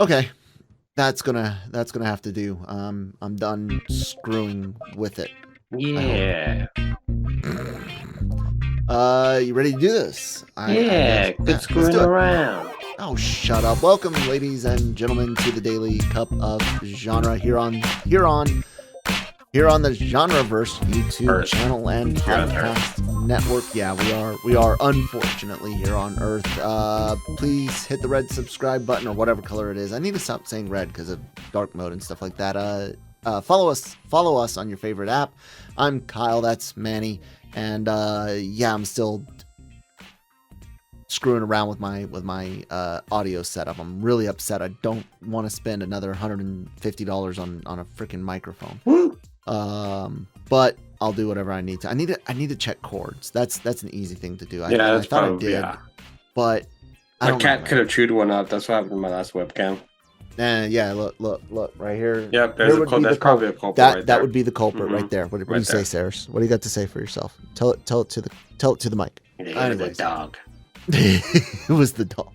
Okay, that's gonna have to do. I'm done screwing with it. I hope. Yeah. You ready to do this? I guess. Yeah. Yeah, Quit let's screwing do it. around. Oh, shut up. Welcome, ladies and gentlemen, to the Daily Cup of Genre here on the Genreverse YouTube Earth. channel and Here on Earth. podcast network. Yeah, we are unfortunately here on Earth. Please hit the red subscribe button or whatever color it is. I need to stop saying red because of dark mode and stuff like that. Follow us on your favorite app. I'm Kyle, that's Manny, and yeah, I'm still screwing around with my audio setup. I'm really upset. I don't want to spend another $150 on a freaking microphone. Woo. But I'll do whatever I need to. I need to check chords. That's an easy thing to do. Yeah, I that's thought probably, I did, yeah. but I My don't cat know, could have chewed one up. That's what happened to my last webcam. yeah, look right here. Yep, There there's would a be that's the probably a culprit that right that there. would be the culprit right there. What do you Right say, there. Saris? What do you got to say for yourself? Tell it to the mic. Yeah, the Anyways. dog. It was the dog.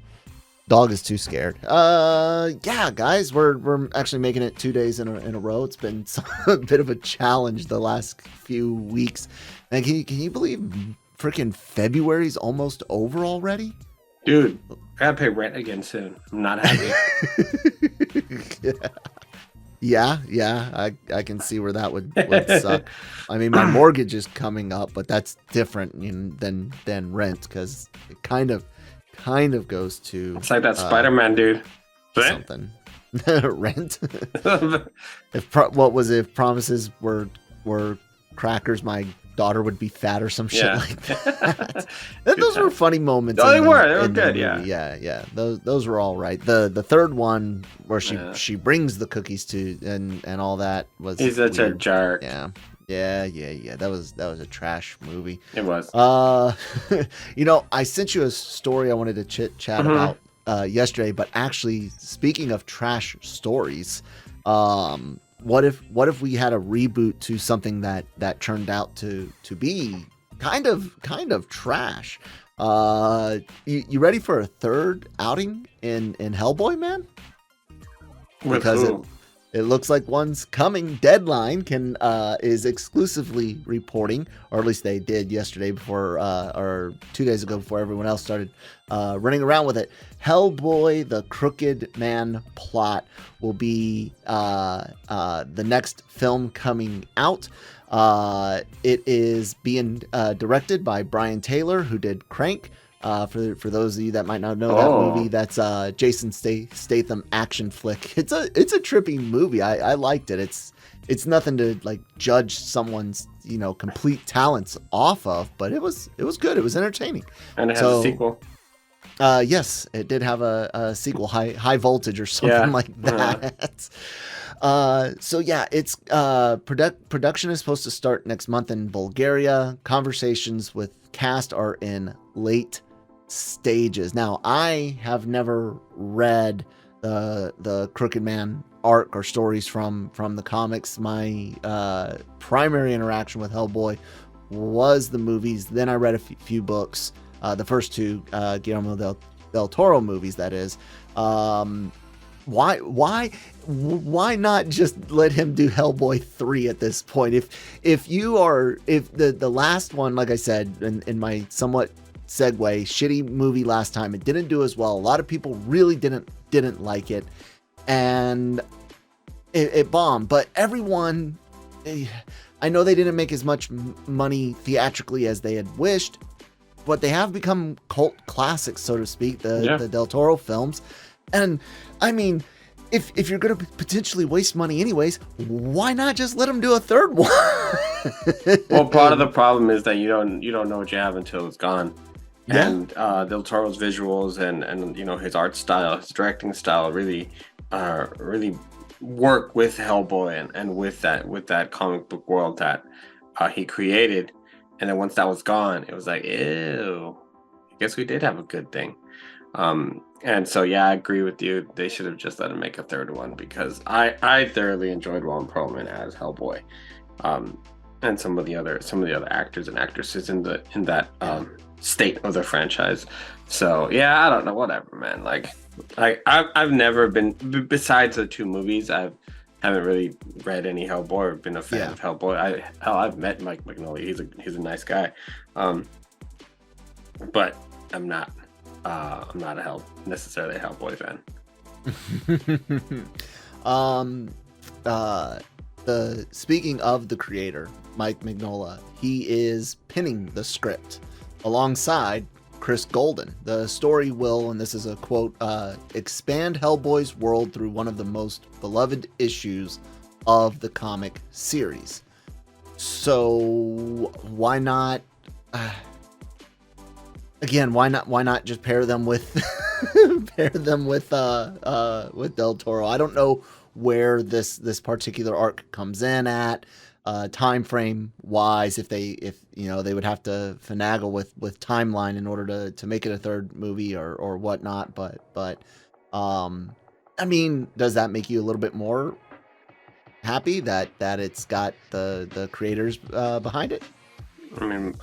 Dog is too scared. Yeah, guys, we're actually making it 2 days in a row. It's been a bit of a challenge the last few weeks. And can you believe freaking February's almost over already? Dude, I gotta pay rent again soon. I'm not happy. Yeah, I can see where that would suck. I mean, my mortgage is coming up, but that's different than rent because it kind of goes to It's like that Spider-Man dude. something. Rent. What was it? If promises were crackers, my daughter would be fat or some shit Yeah. like that. Those were funny moments. Oh, in they were. They in were the good. movie. Yeah. Yeah. Those were all right. The third one where Yeah. she brings the cookies to and all that was. He's such a weird. jerk. Yeah. That was a trash movie. It was. I sent you a story I wanted to chit chat Mhm. about yesterday, but actually, speaking of trash stories, what if we had a reboot to something that turned out to be kind of trash? You ready for a third outing in Hellboy, man? With Because who? it looks like one's coming. Deadline is exclusively reporting, or at least they did yesterday before, or 2 days ago before everyone else started running around with it. Hellboy, the Crooked Man plot will be the next film coming out. It is being directed by Brian Taylor, who did Crank. For those of you that might not know that movie, that's Jason Statham action flick. It's a trippy movie. I liked it. It's nothing to like judge someone's complete talents off of, but it was good. It was entertaining. And it has a sequel. Yes, it did have a sequel, high voltage or something like that. So yeah, it's production is supposed to start next month in Bulgaria. Conversations with cast are in late stages. Now, I have never read the Crooked Man arc or stories from the comics. My primary interaction with Hellboy was the movies. Then I read a few books. The first two Guillermo del Toro movies, that is. Why not just let him do Hellboy 3 at this point? If the last one, like I said in my somewhat segue, shitty movie last time, it didn't do as well. A lot of people really didn't like it, and it bombed. But everyone, I know they didn't make as much money theatrically as they had wished, but they have become cult classics, so to speak, the Del Toro films. And I mean, if you're going to potentially waste money anyways, why not just let them do a third one? Well, part of the problem is that you don't know what you have until it's gone. Yeah. And Del Toro's visuals and his art style, his directing style really work with Hellboy and with that comic book world that he created. And then once that was gone, it was like, ew, I guess we did have a good thing. And so, yeah, I agree with you. They should have just let him make a third one because I thoroughly enjoyed Ron Perlman as Hellboy, and some of the other actors and actresses in that state of the franchise. So yeah, I don't know, whatever, man. Like, Like I've never been besides the 2 movies. I haven't really read any Hellboy or been a fan of Hellboy. I've met Mike Mignola. He's a nice guy, but I'm not necessarily a Hellboy fan. Speaking of the creator, Mike Mignola, he is penning the script alongside Chris Golden. The story will, and this is a quote, expand Hellboy's world through one of the most beloved issues of the comic series. So why not? Again, why not just pair them with Del Toro? I don't know where this particular arc comes in at, time frame wise, if they would have to finagle with timeline in order to make it a third movie or whatnot. But I mean, does that make you a little bit more happy that it's got the creators behind it? I mean,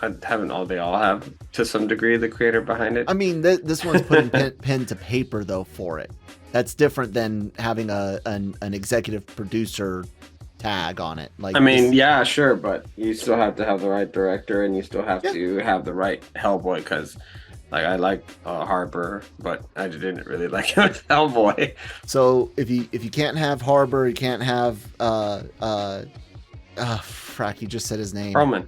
they all have to some degree the creator behind it. I mean, this one's putting pen to paper though for it. That's different than having an executive producer tag on it. Like, I mean, yeah, sure, but you still have to have the right director, and you still have to have the right Hellboy. Because, like, I like Harper, but I didn't really like him as Hellboy. So if you can't have Harper, you can't have frack, you just said his name. Perlman.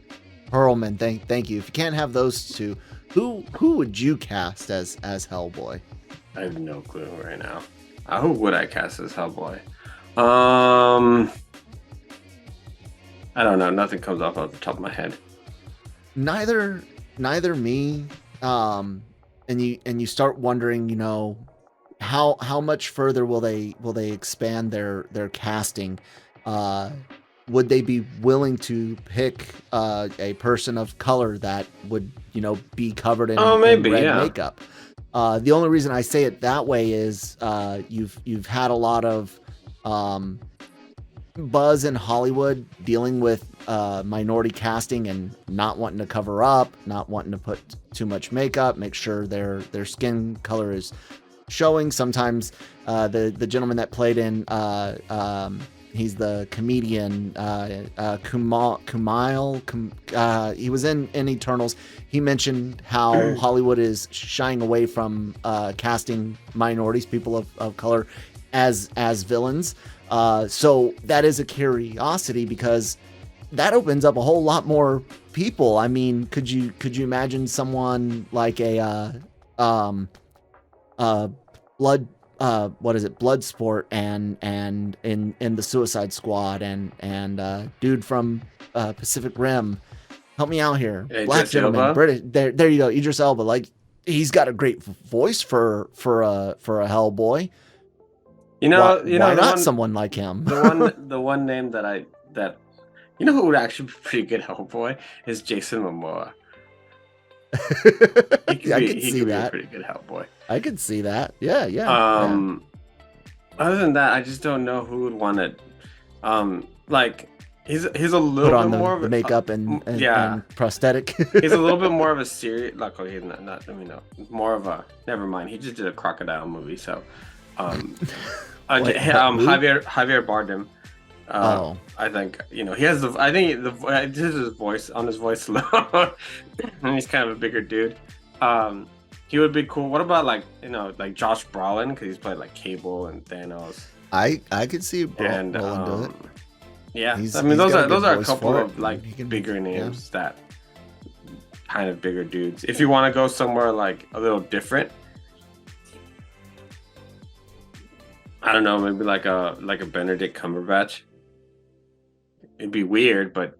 Thank you. If you can't have those two, who would you cast as Hellboy? I have no clue right now. Who would I cast as Hellboy? I don't know. Nothing comes off the top of my head. Neither me. And you start wondering, how much further will they expand their casting? Would they be willing to pick a person of color that would be covered in red makeup? The only reason I say it that way is you've had a lot of buzz in Hollywood dealing with minority casting and not wanting to cover up, not wanting to put too much makeup, make sure their skin color is showing. Sometimes the gentleman that played in he's the comedian Kumail. He was in Eternals. He mentioned how Hollywood is shying away from casting minorities, people of color, as villains. So that is a curiosity because that opens up a whole lot more people. I mean, could you imagine someone like a Bloodsport and in the Suicide Squad and dude from Pacific Rim, help me out here, black gentleman, British. There you go, Idris Elba. Like, he's got a great voice for a Hellboy. Why not someone like him? the one name that who would actually be pretty good Hellboy is Jason Momoa. I could see that. Be a pretty good Hellboy. I could see that. Yeah. Other than that, I just don't know who would want it. Like, he's a little put on bit more of the makeup and prosthetic. He's a little bit more of a serious. Like, okay, not more of a. Never mind. He just did a crocodile movie, so. Javier Bardem. I think he has the. I think this is his voice on his voice alone, and he's kind of a bigger dude. He would be cool. What about like Josh Brolin, because he's played like Cable and Thanos. I could see Brolin do it. Yeah, I mean those are a couple of like bigger names that kind of bigger dudes. If you want to go somewhere like a little different. I don't know, maybe like a Benedict Cumberbatch. It'd be weird, but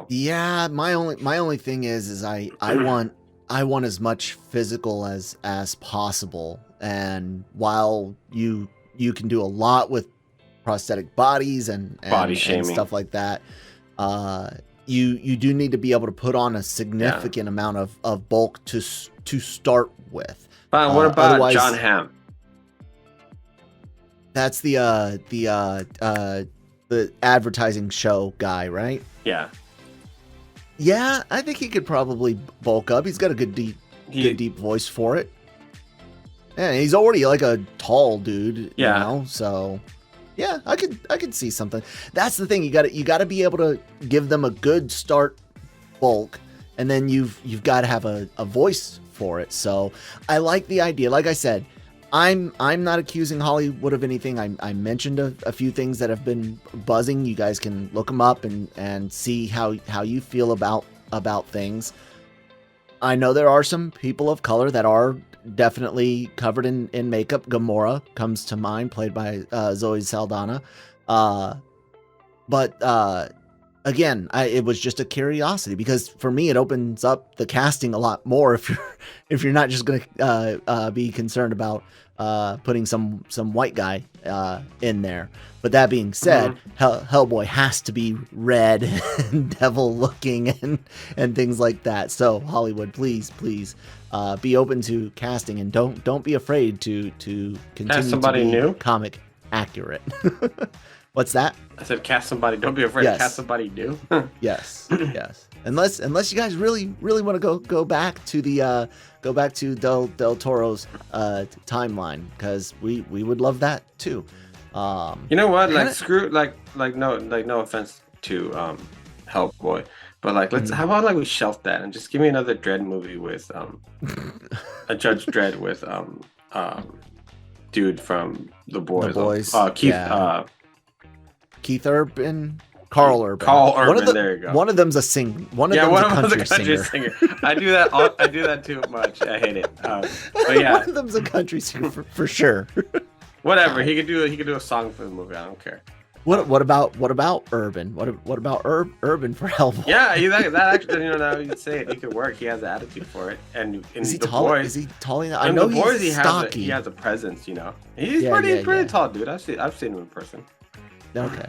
Yeah, my only thing is I want as much physical as possible, and while you can do a lot with prosthetic bodies and body shaming and stuff like that, you do need to be able to put on a significant amount of bulk to start with. But what about John Hamm? That's the advertising show guy, right? Yeah. Yeah, I think he could probably bulk up. He's got a good deep voice for it. Yeah, he's already like a tall dude, Yeah. you know. So, yeah, I could see something. That's the thing. You got to be able to give them a good start bulk, and then you've got to have a voice for it. So, I like the idea. Like I said, I'm not accusing Hollywood of anything. I mentioned a few things that have been buzzing. You guys can look them up and see how you feel about things. I know there are some people of color that are definitely covered in makeup. Gamora comes to mind, played by Zoe Saldana. But again, it was just a curiosity, because for me it opens up the casting a lot more if you're not just going to be concerned about putting some white guy in there. But that being said, Hellboy has to be red and devil looking and things like that. So Hollywood, please be open to casting, and don't be afraid to continue cast somebody to be new, comic accurate. What's that? I said cast somebody. Don't be afraid to cast somebody new. Yes. Unless you guys really want to go back to the Del Toro's timeline, because we would love that too. You know what? Like screw no offense to Hellboy, but like how about like we shelf that and just give me another Dredd movie with a Judge Dredd with dude from The Boys. Keith Urban, Carl Urban. There you go. One of them's a singer. One of them's a country singer. I do that too much. I hate it. But yeah, one of them's a country singer for sure. Whatever. He could do a song for the movie. I don't care. What about Urban? What about Urban for Hellboy? Yeah, that actually, now you'd say it. He could work. He has the attitude for it. And in is he the tall? Boys, is he tall enough? I know he's stocky. He has a presence. You know, he's pretty tall, dude. I've seen him in person. Okay.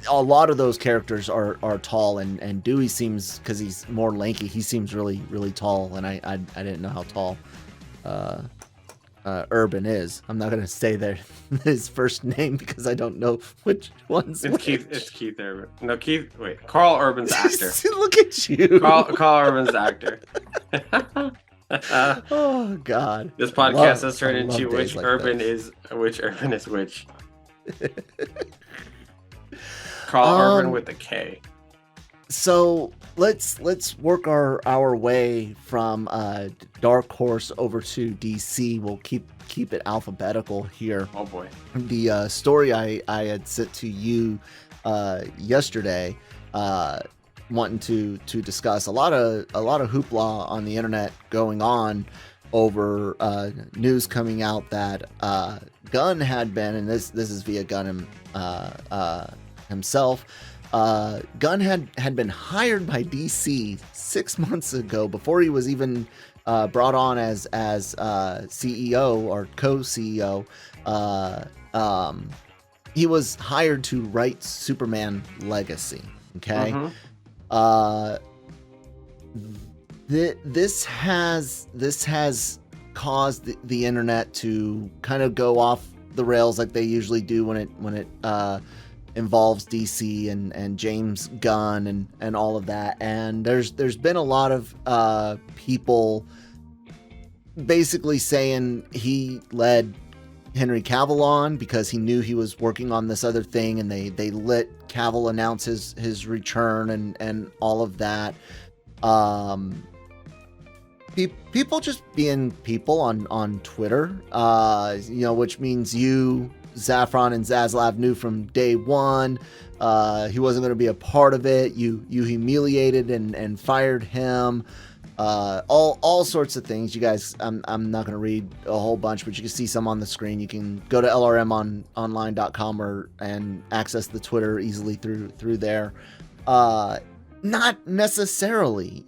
A lot of those characters are tall, and Dewey seems, because he's more lanky, he seems really tall, and I didn't know how tall Urban is. I'm not gonna say his first name because I don't know which one's which. It's Keith Urban. No, wait, Carl Urban's actor. Look at you. Carl Urban's actor. Oh God. This podcast has turned into which like Urban is which. Carl Urban with a K. So let's work our way from Dark Horse over to DC. We'll keep it alphabetical here. Oh boy. The story I had sent to you yesterday, wanting to discuss a lot of hoopla on the internet going on over news coming out that Gunn had been, and this is via Gunn himself. Gunn had been hired by DC 6 months ago, before he was even brought on as CEO or co-CEO. He was hired to write Superman Legacy. Okay. This has caused the internet to kind of go off the rails like they usually do when it involves DC and James Gunn and all of that. And there's been a lot of people basically saying he led Henry Cavill on because he knew he was working on this other thing, and they let Cavill announce his return and all of that. People just being people on Twitter, which means you, Zaffron, and Zaslav knew from day one he wasn't going to be a part of it. You humiliated and fired him. All sorts of things. You guys, I'm not going to read a whole bunch, but you can see some on the screen. You can go to lrmonline.com and access the Twitter easily through there. Not necessarily,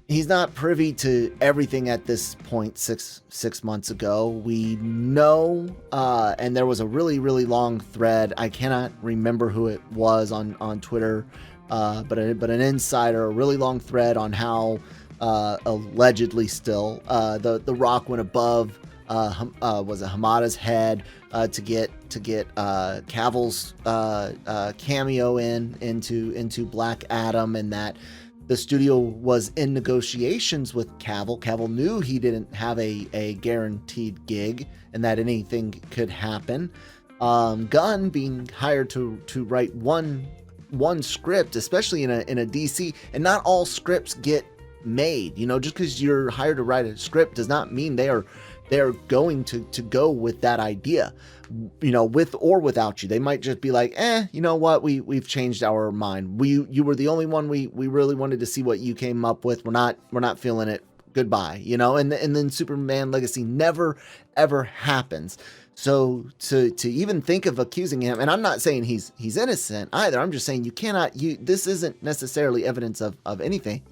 he's not privy to everything at this point. Six months ago, we know, and there was a really long thread. I cannot remember who it was on Twitter, but an insider, a really long thread on how allegedly still the Rock went above was it Hamada's head to get Cavill's cameo into Black Adam, and that the studio was in negotiations with Cavill. Cavill knew he didn't have a guaranteed gig and that anything could happen. Gunn being hired to write one script, especially in a DC, and not all scripts get made. You know, just because you're hired to write a script does not mean they are going to go with that idea, you know, with or without you. They might just be like, you know what, we've changed our mind. You were the only one we really wanted to see what you came up with. We're not feeling it. Goodbye, you know. And then Superman Legacy never ever happens. So to even think of accusing him, and I'm not saying he's innocent either. I'm just saying this isn't necessarily evidence of anything.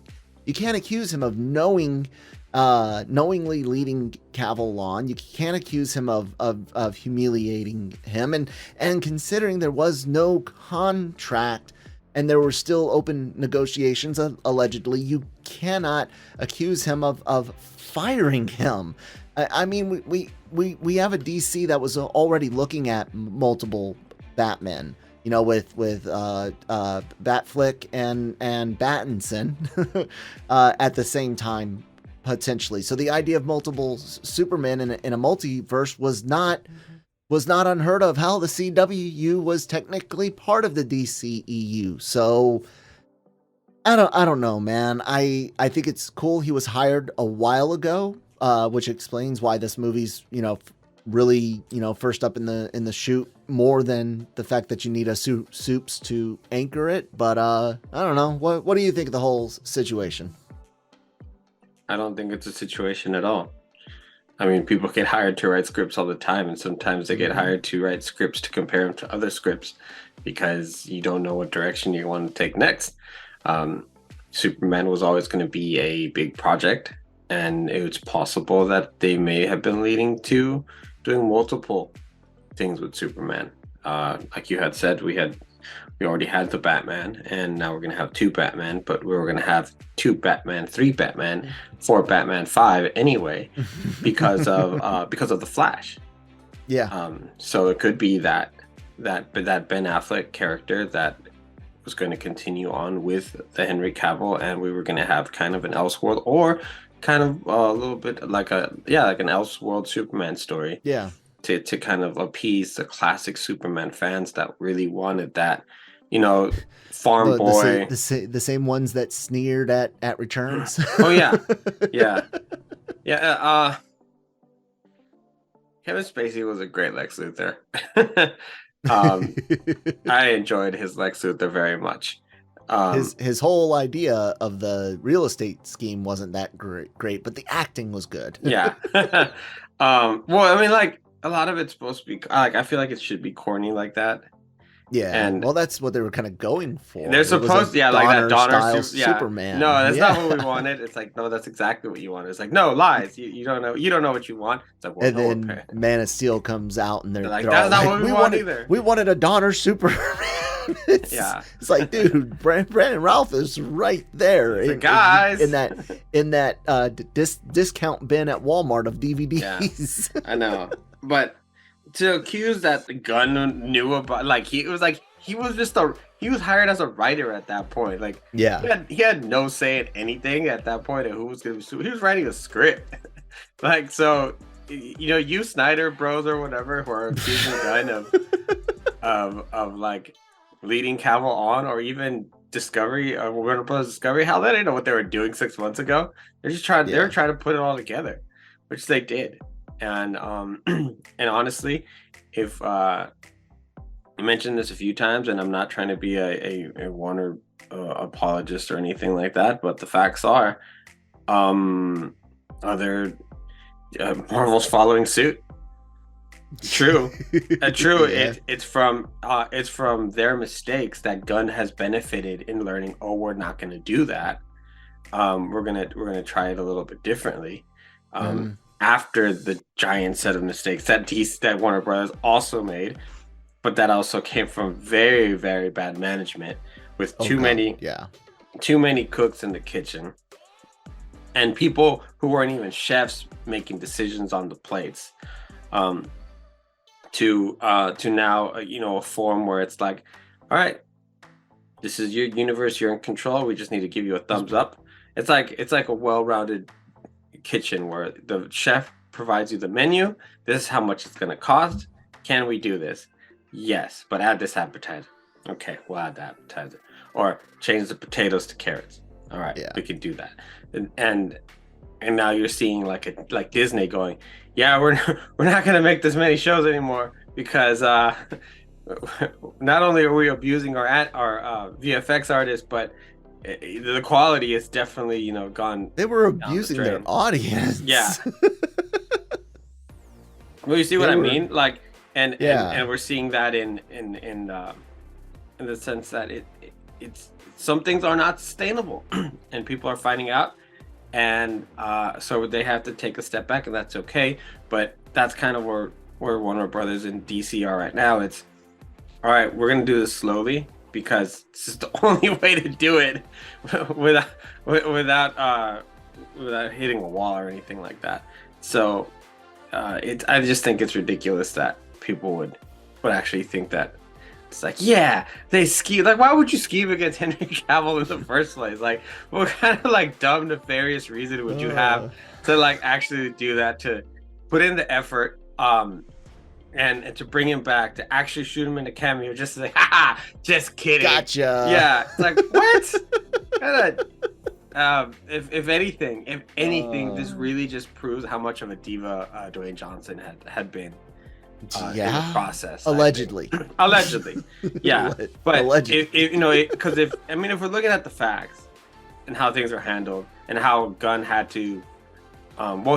You can't accuse him of knowingly leading Cavill on. You can't accuse him of humiliating him. And considering there was no contract and there were still open negotiations, allegedly, you cannot accuse him of firing him. I mean, we have a DC that was already looking at multiple Batmen, you know, with Batflick and Battinson at the same time, potentially. So the idea of multiple Supermen in a multiverse was not unheard of. Hell, the CW was technically part of the DCEU. So I don't know, man. I think it's cool he was hired a while ago, which explains why this movie's, you know, really, you know, first up in the shoot, more than the fact that you need a soups to anchor it. But I don't know. What do you think of the whole situation? I don't think it's a situation at all. I mean, people get hired to write scripts all the time, and sometimes they get hired to write scripts to compare them to other scripts because you don't know what direction you want to take next. Superman was always going to be a big project, and it's possible that they may have been leading to doing multiple things with Superman. Like you had said, we already had the Batman, and now we're going to have 2 Batman, but we were going to have 2 Batman, 3 Batman, 4 Batman, 5 anyway, because of the Flash. Yeah. So it could be that Ben Affleck character that was going to continue on with the Henry Cavill, and we were going to have kind of an Elseworld, or kind of a little bit like an Elseworld Superman story. Yeah. To kind of appease the classic Superman fans that really wanted that, you know, farm boy. The same ones that sneered at Returns. Oh yeah, yeah. Kevin Spacey was a great Lex Luthor. I enjoyed his Lex Luthor very much. His whole idea of the real estate scheme wasn't that great, but the acting was good. Yeah. Well, I mean, like, a lot of it's supposed to be like, I feel like it should be corny like that. Yeah, and well, that's what they were kind of going for. They're supposed, like that Donner Superman. No, that's not what we wanted. It's like, no, that's exactly what you wanted. It's like, no, lies. You don't know what you want. It's like, well, and then Man of Steel comes out, and they're like, that's not what we wanted either. We wanted a Donner Superman. It's like, dude, Brandon Ralph is right there. In that discount bin at Walmart of DVDs. Yeah, I know, but to accuse that the Gunn knew about, like, he was hired as a writer at that point. Like, he had no say in anything at that point. And who was going to? He was writing a script. Like, so, you know, you Snyder Bros or whatever who are accusing Gunn of like leading Cavill on, or even Discovery, Warner Bros. Discovery. Hell, they didn't know what they were doing 6 months ago. They're just trying. They were trying to put it all together, which they did. And and honestly, if you mentioned this a few times, and I'm not trying to be a Warner apologist or anything like that, but the facts are, other Marvel's following suit. True. True. Yeah. It's from their mistakes that Gunn has benefited in learning. Oh, we're not going to do that. We're gonna try it a little bit differently. After the giant set of mistakes that Warner Brothers also made, but that also came from very, very bad management with too many cooks in the kitchen, and people who weren't even chefs making decisions on the plates. To now, you know, a form where it's like, all right, This is your universe. You're in control. We just need to give you a thumbs up. It's like a well-rounded kitchen where the chef provides you the menu. This is how much it's going to cost. Can we do this? Yes, but add this appetizer. Okay, we'll add the appetizer. Or change the potatoes to carrots. All right, we can do that. And now you're seeing like Disney going, yeah, we're not going to make this many shows anymore because not only are we abusing our VFX artists, but the quality is definitely gone. They were abusing their audience. Yeah. Well, you see what I mean? Like, and we're seeing that in the sense that it's some things are not sustainable, and people are finding out, and so they have to take a step back, and that's okay. But that's kind of where Warner Brothers and DC are right now. It's all right. We're gonna do this slowly because this is the only way to do it without hitting a wall or anything like that. So I just think it's ridiculous that people would actually think that it's like, yeah, they scheme. Like, why would you scheme against Henry Cavill in the first place? Like, what kind of like dumb, nefarious reason would you have to like actually do that, to put in the effort and to bring him back, to actually shoot him in a cameo just to say, haha, just kidding. Gotcha. Yeah. It's like, what? If anything, this really just proves how much of a diva Dwayne Johnson had been in the process. Allegedly. Allegedly. Yeah. But allegedly. Because if we're looking at the facts and how things are handled and how Gunn had to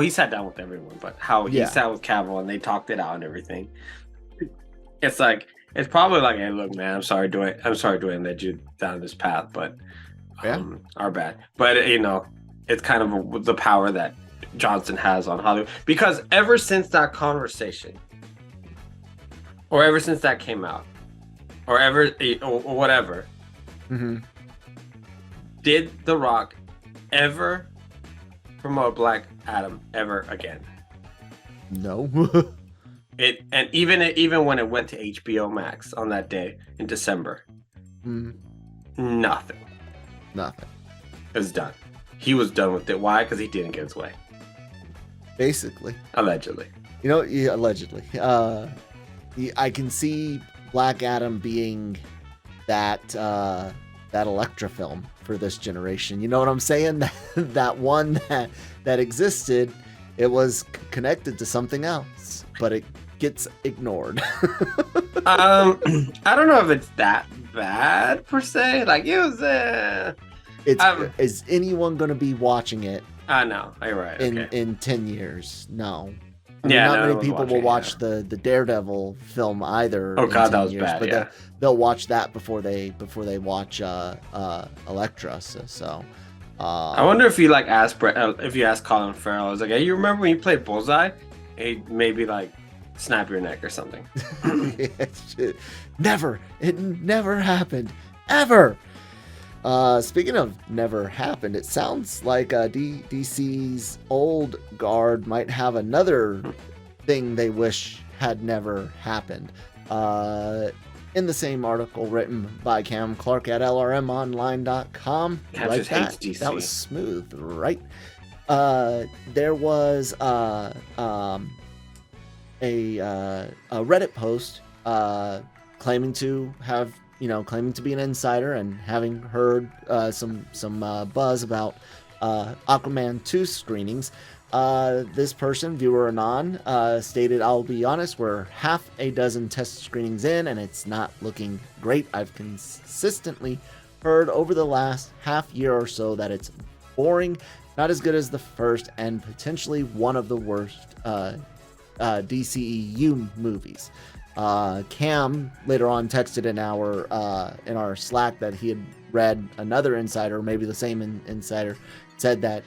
he sat down with everyone, but how he sat with Cavill and they talked it out and everything. It's like, it's probably like, hey, look, man, I'm sorry Dwayne led you down this path, but our bad. But it's kind of the power that Johnson has on Hollywood, because ever since that conversation, or ever since that came out, or whatever, did The Rock ever promote Black Adam ever again? No. And even when it went to HBO Max on that day in December, nothing. It was done. He was done with it. Why? Because he didn't get his way. Basically. Allegedly. Allegedly. I can see Black Adam being that Elektra film for this generation. You know what I'm saying? That one that existed, it was connected to something else, but it gets ignored. I don't know if it's that bad per se. Like, it was. Is anyone going to be watching it? No, you're right. In 10 years, no. Not many people will watch the Daredevil film either. Oh god, that was bad. But they'll watch that before they watch Elektra. So I wonder if you ask Colin Farrell, I was like, hey, you remember when you played Bullseye? He'd maybe like snap your neck or something. It never happened ever. Speaking of never happened, it sounds like DC's old guard might have another thing they wish had never happened. In the same article written by Cam Clark at LRMonline.com. Like that. That was smooth, right? There was a Reddit post claiming to be an insider and having heard some buzz about Aquaman 2 screenings. This person, viewer Anon, stated, I'll be honest, we're half a dozen test screenings in and it's not looking great. I've consistently heard over the last half year or so that it's boring, not as good as the first, and potentially one of the worst DCEU movies. Cam later on texted in our Slack that he had read another insider, maybe the same insider, said that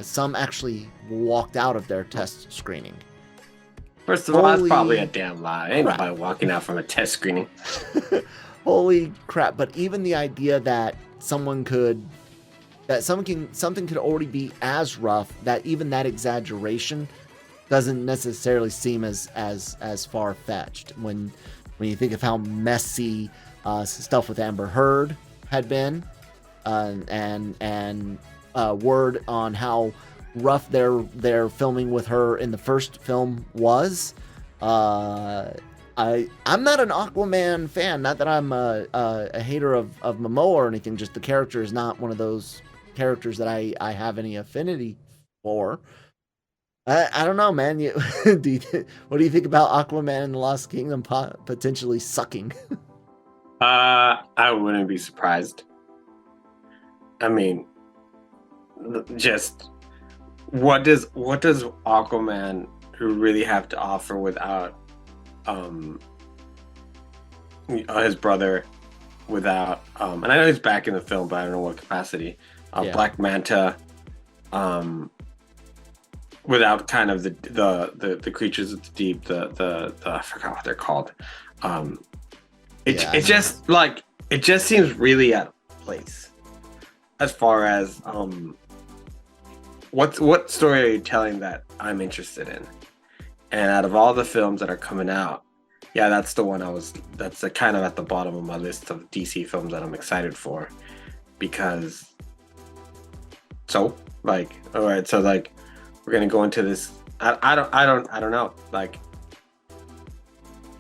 some actually walked out of their test screening. First of all, that's probably a damn lie. Ain't nobody walking out from a test screening. Holy crap. But even the idea that something could already be as rough, that even that exaggeration doesn't necessarily seem as far-fetched when you think of how messy stuff with Amber Heard had been, and word on how rough their filming with her in the first film was. I'm not an Aquaman fan. Not that I'm a hater of Momoa or anything. Just the character is not one of those characters that I have any affinity for. I don't know, man. What do you think about Aquaman and the Lost Kingdom potentially sucking? I wouldn't be surprised. I mean, just what does Aquaman really have to offer without his brother, without and I know he's back in the film, but I don't know what capacity. Black Manta, without kind of the creatures of the deep, the I forgot what they're called. It just seems really out of place as far as what story are you telling that I'm interested in? And out of all the films that are coming out, yeah, that's the one that's kind of at the bottom of my list of DC films that I'm excited for, because all right, so like we're gonna go into this. I don't know. Like,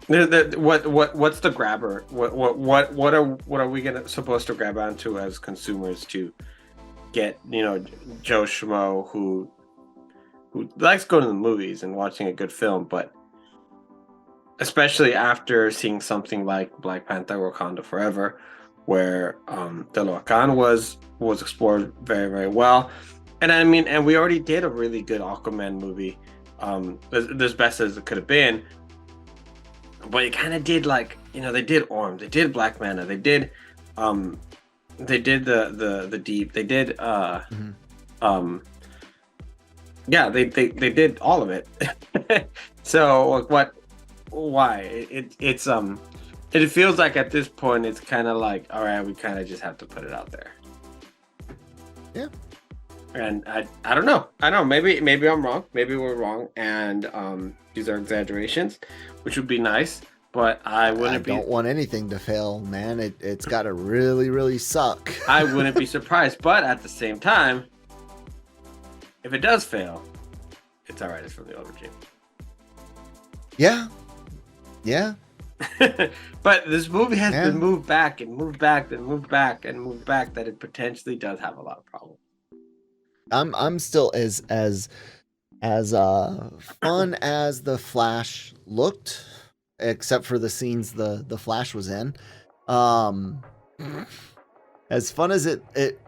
what's the grabber? What are we supposed to grab onto as consumers to get, Joe Schmo who likes going to the movies and watching a good film, but especially after seeing something like Black Panther: Wakanda Forever, where the Locan was explored very, very well. And I mean, and we already did a really good Aquaman movie, as best as it could have been. But it kind of did, like, they did Orm, they did Black Manta, they did the Deep, they did yeah, they did all of it. So why? It feels like at this point it's kind of like, all right, we kind of just have to put it out there. Yeah. And I don't know. Maybe I'm wrong. Maybe we're wrong. And these are exaggerations, which would be nice. But I don't want anything to fail, man. It's got to really, really suck. I wouldn't be surprised. But at the same time, if it does fail, it's all right. It's from the old regime. Yeah. Yeah. But this movie has been moved back and moved back and moved back and moved back, that it potentially does have a lot of problems. I'm still as fun as the Flash looked, except for the scenes the Flash was in. As fun as it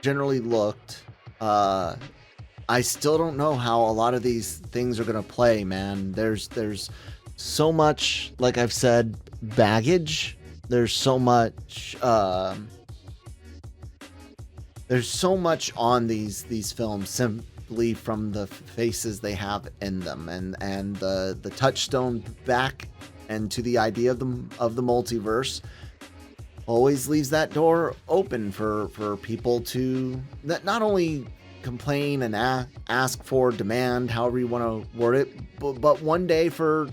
generally looked, I still don't know how a lot of these things are gonna play, man. There's so much, like I've said, baggage. There's so much on these films simply from the faces they have in them, and the touchstone back and to the idea of the multiverse always leaves that door open for people to not only complain and ask for, demand, however you want to word it, but one day, for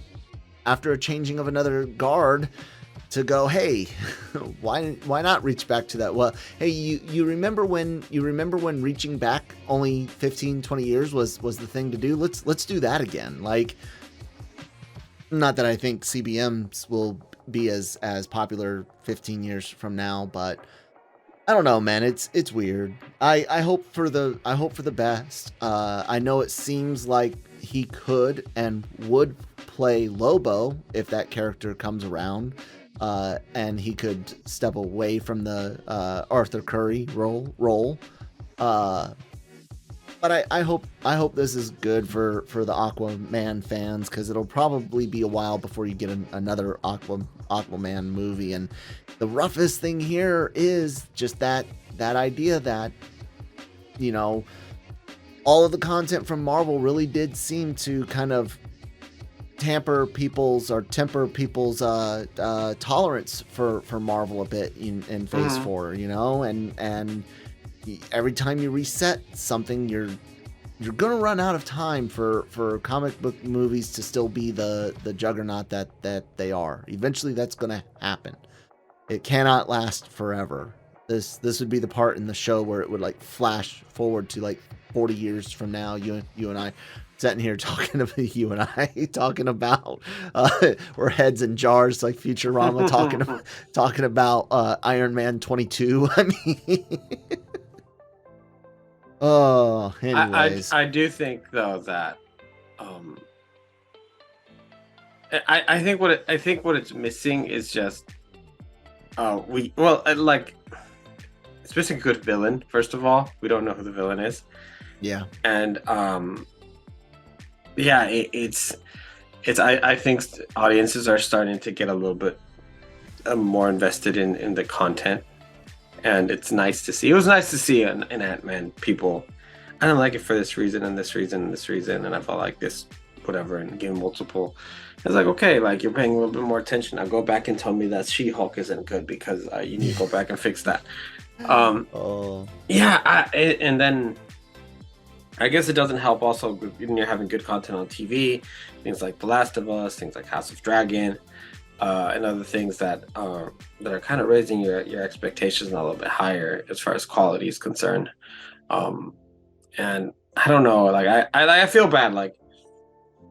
after a changing of another guard, to go, hey, why not reach back to that? Well, hey, you remember when reaching back only 15-20 years was the thing to do? Let's do that again. Like, not that I think CBMs will be as popular 15 years from now, but I don't know, man. It's weird. I hope for the best. I know it seems like he could and would play Lobo if that character comes around. And he could step away from the Arthur Curry role. But I hope this is good for the Aquaman fans, because it'll probably be a while before you get another Aquaman movie. And the roughest thing here is just that idea that, all of the content from Marvel really did seem to kind of temper people's tolerance for Marvel a bit in Phase 4, and every time you reset something, you're gonna run out of time for comic book movies to still be the juggernaut that they are. Eventually that's gonna happen. It cannot last forever. This would be the part in the show where it would like flash forward to like 40 years from now. You and I sitting here talking about we're heads in jars like Futurama talking about Iron Man 22. I mean, oh, anyways, I do think though that I think what it's missing is just like it's missing a good villain. First of all, we don't know who the villain is. Yeah, and yeah, it's I think audiences are starting to get a little bit more invested in the content, and it's nice to see. It was nice to see in Ant-Man people, I don't like it for this reason and this reason and this reason, and I felt like this whatever, and give multiple. It's like, okay, like you're paying a little bit more attention. Now go back and tell me that She-Hulk isn't good because you need to go back and fix that. Yeah, and then I guess it doesn't help also when you're having good content on TV, things like The Last of Us, things like House of Dragon, and other things that are kind of raising your expectations a little bit higher as far as quality is concerned. And I don't know, like I feel bad. Like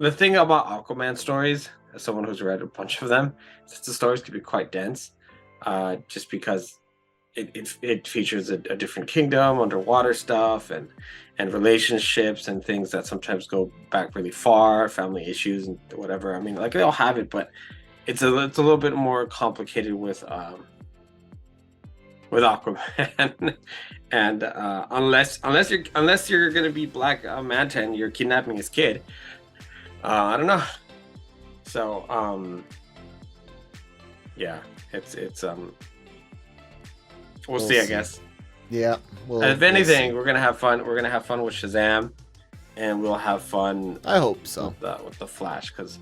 the thing about Aquaman stories, as someone who's read a bunch of them, is that the stories can be quite dense, just because it features a different kingdom, underwater stuff, and relationships and things that sometimes go back really far, family issues and whatever. I mean, like they all have it, but it's a little bit more complicated with Aquaman. And unless you're gonna be Black Manta and you're kidnapping his kid, I don't know. So yeah, it's we'll see, I guess. Yeah. If anything, we're gonna have fun. We're gonna have fun with Shazam, and we'll have fun. I hope so. With the Flash, because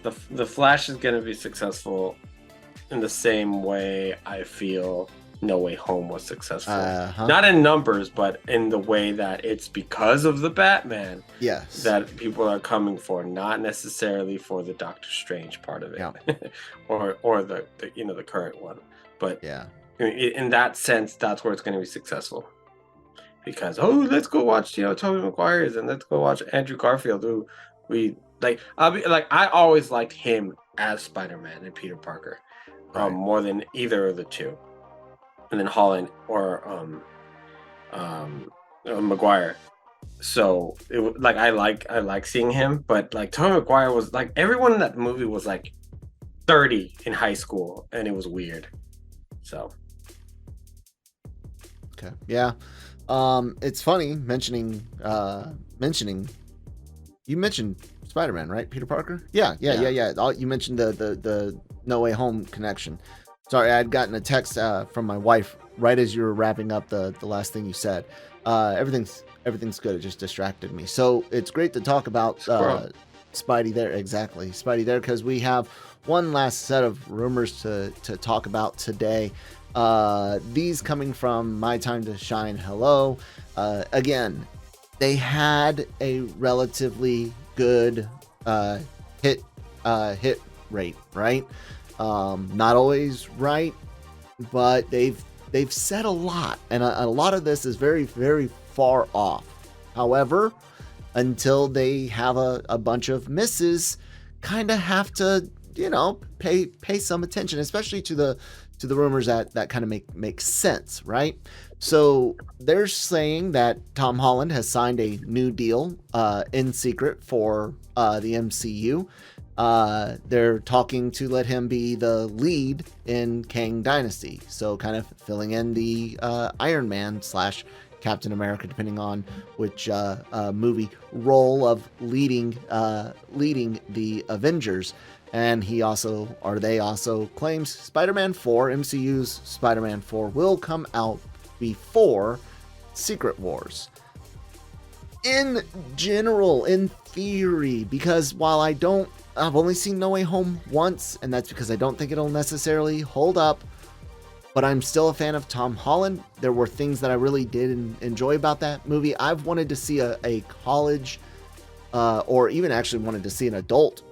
the Flash is gonna be successful in the same way I feel No Way Home was successful. Not in numbers, but in the way that it's because of the Batman. Yes. That people are coming for, not necessarily for the Doctor Strange part of it, yeah. or the the current one, but yeah. In that sense, that's where it's going to be successful. Because let's go watch Tobey Maguire's, and let's go watch Andrew Garfield, who we like. I always liked him as Spider-Man and Peter Parker, right. More than either of the two, and then Holland or Maguire. So I like seeing him, but like Tobey Maguire was like, everyone in that movie was like 30 in high school, and it was weird. So. Okay. Yeah. It's funny mentioning you mentioned Spider-Man, right? Peter Parker? Yeah. You mentioned the No Way Home connection. Sorry, I had gotten a text from my wife right as you were wrapping up the last thing you said. Everything's good. It just distracted me. So it's great to talk about Spidey there. Exactly. Spidey there, because we have one last set of rumors to talk about today. These coming from My Time to Shine. Hello. Again, they had a relatively good hit rate, right? Not always right, but they've said a lot, and a lot of this is very, very far off. However, until they have a bunch of misses, kind of have to pay some attention, especially to the rumors that kind of make sense, right? So they're saying that Tom Holland has signed a new deal in secret for the MCU. They're talking to let him be the lead in Kang Dynasty, so kind of filling in the Iron Man / Captain America, depending on which movie role of leading the Avengers. And they also claims Spider-Man 4, MCU's Spider-Man 4, will come out before Secret Wars. In general, in theory, because while I've only seen No Way Home once, and that's because I don't think it'll necessarily hold up, but I'm still a fan of Tom Holland. There were things that I really did enjoy about that movie. I've wanted to see a college, or even actually wanted to see an adult,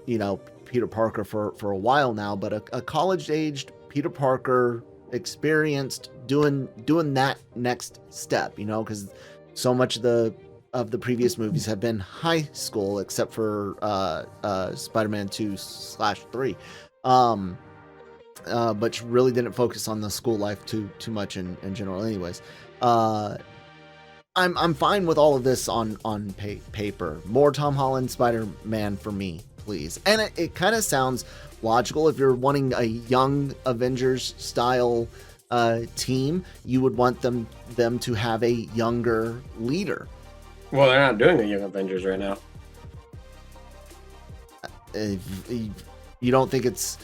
Peter Parker for a while now, but a college-aged Peter Parker experienced doing that next step, you know, because so much of the previous movies have been high school, except for Spider-Man 2/3. But really didn't focus on the school life too much in general. Anyways, I'm fine with all of this on paper. More Tom Holland Spider-Man for me, please. And it kind of sounds logical. If you're wanting a young Avengers style team, you would want them to have a younger leader. Well, they're not doing the Young Avengers right now. You don't think it's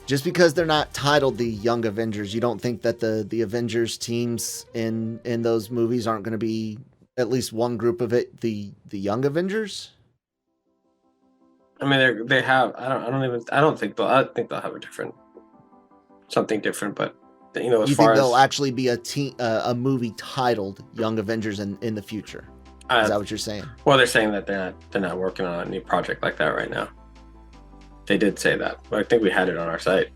just because they're not titled the Young Avengers, you don't think that the Avengers teams in those movies aren't going to be at least one group of it the Young Avengers? I mean, they have. I think they'll have something different. But you know, you think there'll actually be a movie titled Young Avengers in the future? Is that what you're saying? Well, they're saying that they're not working on any project like that right now. They did say that, but I think we had it on our site.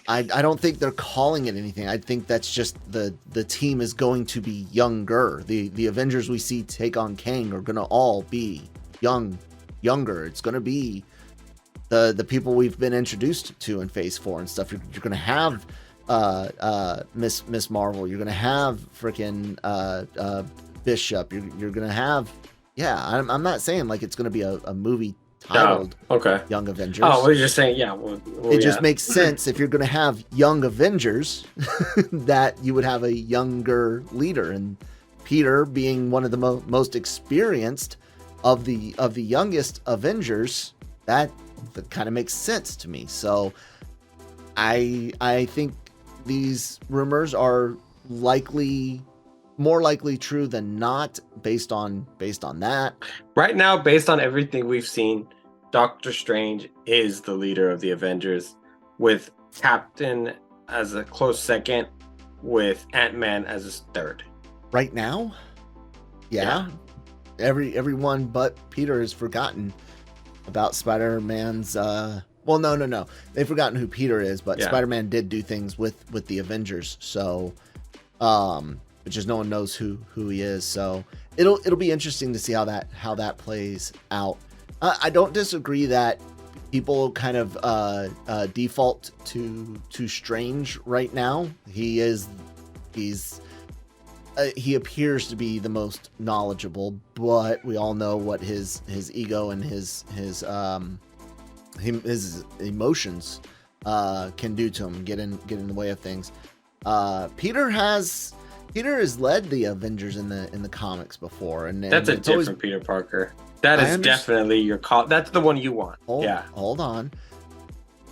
I don't think they're calling it anything. I think that's just the team is going to be younger. The Avengers we see take on Kang are going to all be younger. It's going to be the people we've been introduced to in Phase 4 and stuff. You're going to have Miss Marvel. You're going to have freaking Bishop. You're going to have I'm not saying like it's going to be a movie titled Young Avengers. Oh, we're just saying, it just makes sense if you're going to have Young Avengers that you would have a younger leader, and Peter being one of the most experienced of the youngest Avengers, that kind of makes sense to me. So I think these rumors are more likely true than not based on that. Right now, based on everything we've seen, Doctor Strange is the leader of the Avengers, with Captain as a close second, with Ant-Man as his third. Right now? Yeah. Everyone but Peter has forgotten about Spider-Man's well, no. They've forgotten who Peter is, but Spider-Man did do things with the Avengers, so but just no one knows who he is. So it'll be interesting to see how that plays out. I don't disagree that people kind of default to Strange right now. He appears to be the most knowledgeable, but we all know what his ego and his emotions can do to him, get in the way of things. Peter has led the Avengers in the comics before, and that's a different Peter Parker. That is definitely your call. That's the one you want. Hold on.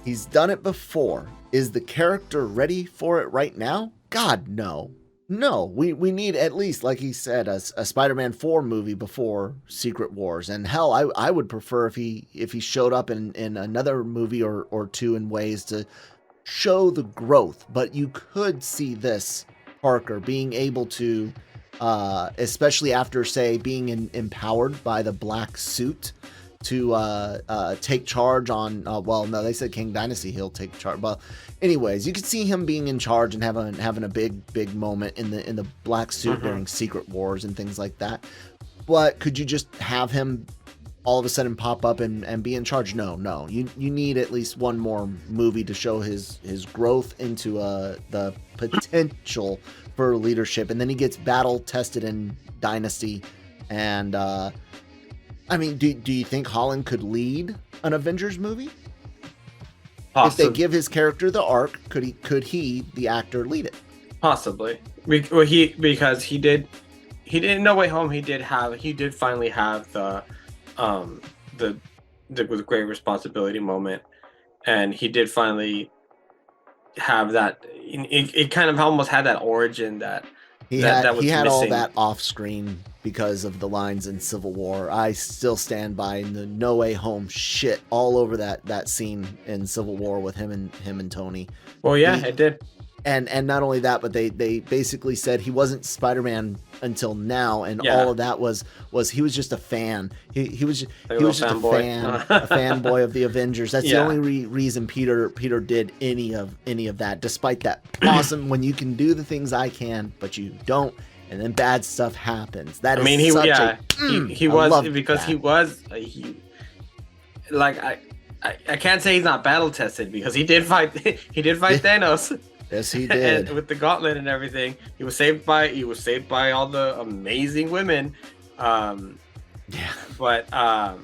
He's done it before. Is the character ready for it right now? God, no. No, we need at least, like he said, a Spider-Man 4 movie before Secret Wars. And hell, I would prefer if he showed up in another movie or two in ways to show the growth. But you could see this Parker being able to, especially after, say, being empowered by the black suit, to take charge on, well, no, they said King Dynasty, he'll take charge. But anyways, you could see him being in charge and having a big moment in the black suit during Secret Wars and things like that. But could you just have him all of a sudden pop up and be in charge? No. You need at least one more movie to show his growth into the potential for leadership. And then he gets battle tested in Dynasty. And I mean, do you think Holland could lead an Avengers movie? Possibly. If they give his character the arc, could he, the actor, lead it? Possibly. Because he did in No Way Home. He did finally have the with great responsibility moment, and he did finally have that. It kind of almost had that origin that he had all that off screen because of the lines in Civil War. I still stand by the No Way Home shit all over that scene in Civil War with him and Tony. Well, yeah, it did. And not only that, but they basically said he wasn't Spider-Man until now, and Yeah. all of that was he was just a fan. He was just a fanboy. fanboy of the Avengers. That's the Yeah. only reason Peter did any of that. Despite that awesome, when you can do the things I can, but you don't, and then bad stuff happens. That I is mean, he was because he was I can't say he's not battle tested because he did fight Thanos. Yes, he did. And with the gauntlet and everything, he was saved by all the amazing women. Yeah. But I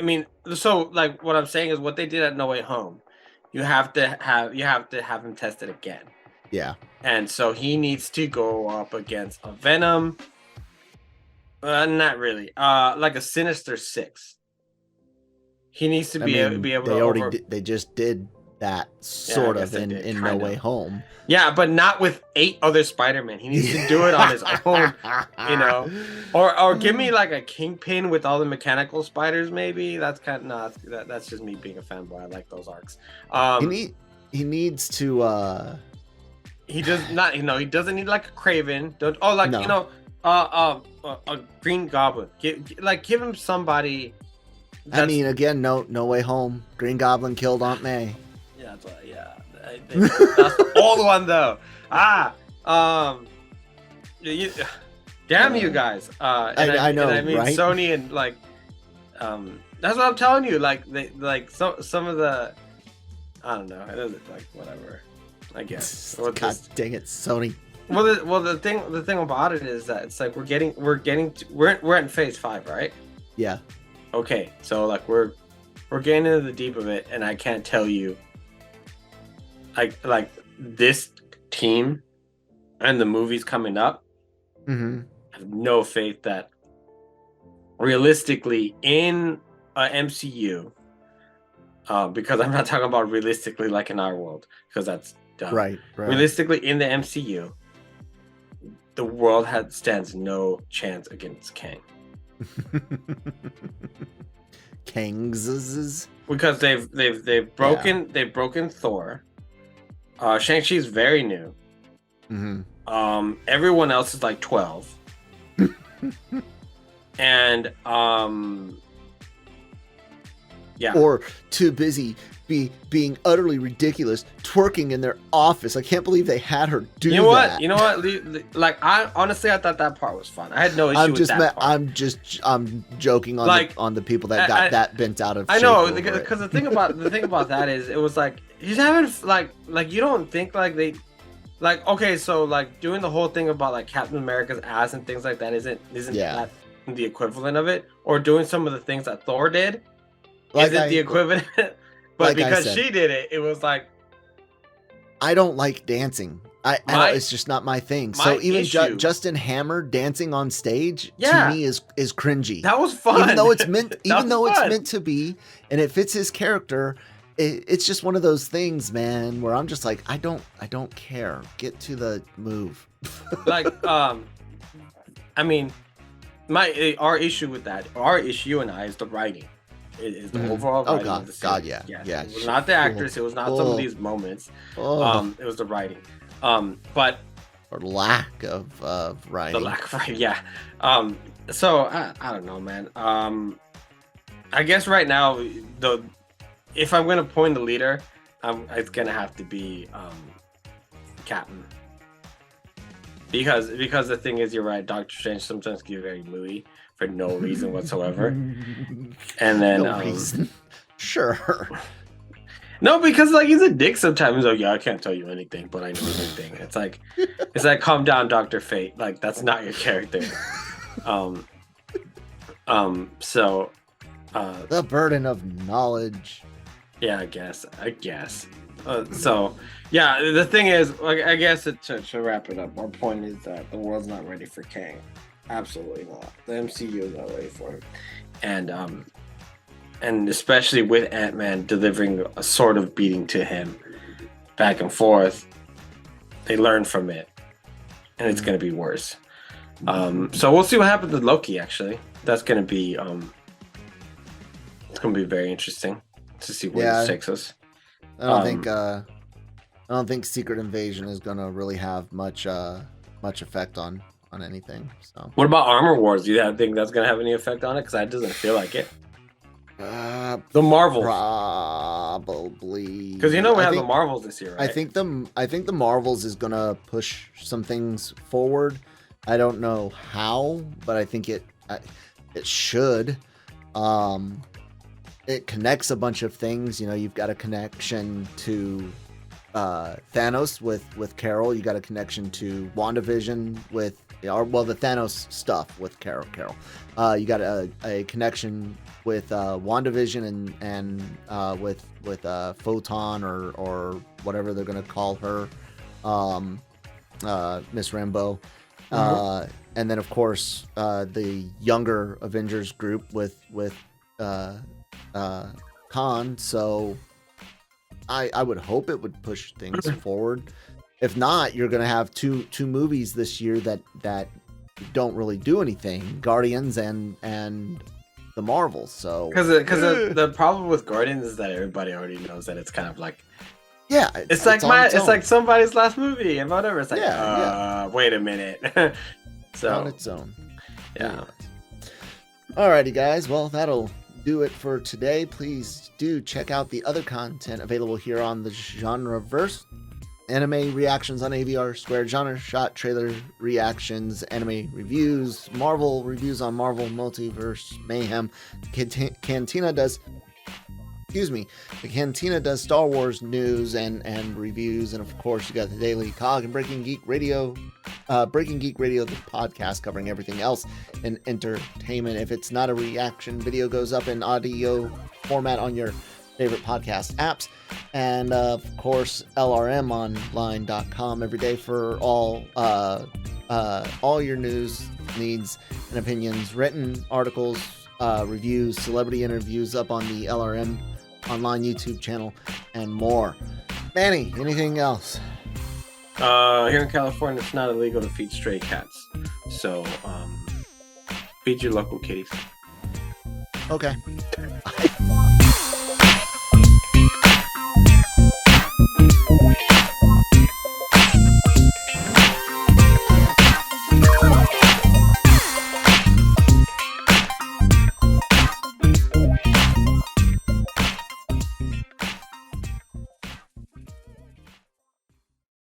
mean, so like what I'm saying is what they did at No Way Home, you have to have him tested again. Yeah. And so he needs to go up against a Venom. Not really. Like a Sinister Six. He needs to be able to. They just did that sort of in No Way Home. Yeah, but not with 8 other Spider-Men. He needs to do it on his own, you know. Or give me like a Kingpin with all the mechanical spiders. Maybe that's kind of that's just me being a fanboy. I like those arcs. He needs to. He does not. He doesn't need like a Craven. A Green Goblin. Give him somebody. I mean, again, no Way Home. Green Goblin killed Aunt May. Yeah, that's what. Yeah, that's the old one though. Damn you guys. I know. And I mean, right? Sony and like, that's what I'm telling you. Like some of the, I don't know. It doesn't like whatever. I guess. God dang it, Sony. Well, the thing about it is that it's like we're in phase 5, right? Yeah. Okay, so like we're getting into the deep of it, and I can't tell you like this team and the movies coming up. Mm-hmm. I have no faith that realistically in a MCU, because I'm not talking about realistically like in our world, because that's dumb. Right. Realistically in the MCU, the world stands no chance against Kang. Kangs, because they've broken Thor. Shang-Chi's very new. Mm-hmm. Everyone else is like 12. And yeah, or too busy being utterly ridiculous, twerking in their office. I can't believe they had her do that. You know what? Like, I honestly, I thought that part was fun. I had no issue with that part. I'm joking on the people that got that bent out of shape. I know, because the thing about that is, it was like he's having like you don't think like they like, okay, so like doing the whole thing about like Captain America's ass and things like that isn't that the equivalent of it, or doing some of the things that Thor did isn't the equivalent. But like because she did it, it was like, I don't like dancing. It's just not my thing. So even Justin Hammer dancing on stage to me is cringy. That was fun. Even though it's meant to be, and it fits his character. It's just one of those things, man, where I'm just like, I don't care. Get to the move. Like, I mean, our issue with that, our issue and I, is the writing. It is the overall writing of the series. God, yeah. It was not the actress. It was not some of these moments. It was the writing. But or lack of writing. The lack of writing, yeah. So I don't know, man. I guess right now, if I'm gonna point the leader, it's gonna have to be Captain. Because the thing is, you're right. Doctor Strange sometimes can be very moody for no reason whatsoever. And then no reason. Sure. No, because like he's a dick sometimes. He's like, yeah, I can't tell you anything, but I know everything. It's like calm down, Dr. Fate. Like, that's not your character. So the burden of knowledge. Yeah, I guess. So yeah, the thing is, like, I guess to wrap it up, our point is that the world's not ready for Kang. Absolutely not. The MCU is not ready for him, and especially with Ant-Man delivering a sort of beating to him back and forth, they learn from it, and it's going to be worse. So we'll see what happens with Loki. Actually, that's going to be it's going to be very interesting to see where this takes us. I don't think I don't think Secret Invasion is gonna really have much effect on anything. So What about Armor Wars? Do you think that's gonna have any effect on it? Because that doesn't feel like it. The Marvels, probably, because we have the Marvels this year, right? I think the Marvels is gonna push some things forward. I don't know how, but I think it should. It connects a bunch of things. You've got a connection to Thanos with Carol. You got a connection to WandaVision with the Thanos stuff with Carol. You got a connection with WandaVision and with Photon or whatever they're gonna call her, Miss Rambeau. And then of course the younger Avengers group with Khan. So I would hope it would push things forward. If not, you're gonna have two movies this year that don't really do anything: Guardians and the Marvels. So because the problem with Guardians is that everybody already knows that it's kind of like, yeah, it's like somebody's last movie and whatever. It's like, wait a minute. So on its own. Yeah. Alrighty, guys. Well, that'll do it for today. Please do check out the other content available here on the Genreverse. Anime reactions on AVR Squared, genre shot trailer reactions, anime reviews, Marvel reviews on Marvel Multiverse Mayhem. Cantina does Star Wars news and reviews, and of course you got the Daily COG and Breaking Geek Radio, the podcast covering everything else in entertainment. If it's not a reaction, video goes up in audio format on your favorite podcast apps, and of course lrmonline.com every day for all your news needs and opinions, written articles, reviews, celebrity interviews up on the LRM online YouTube channel, and more. Manny, anything else? Here in California, it's not illegal to feed stray cats, so feed your local kitties. Okay.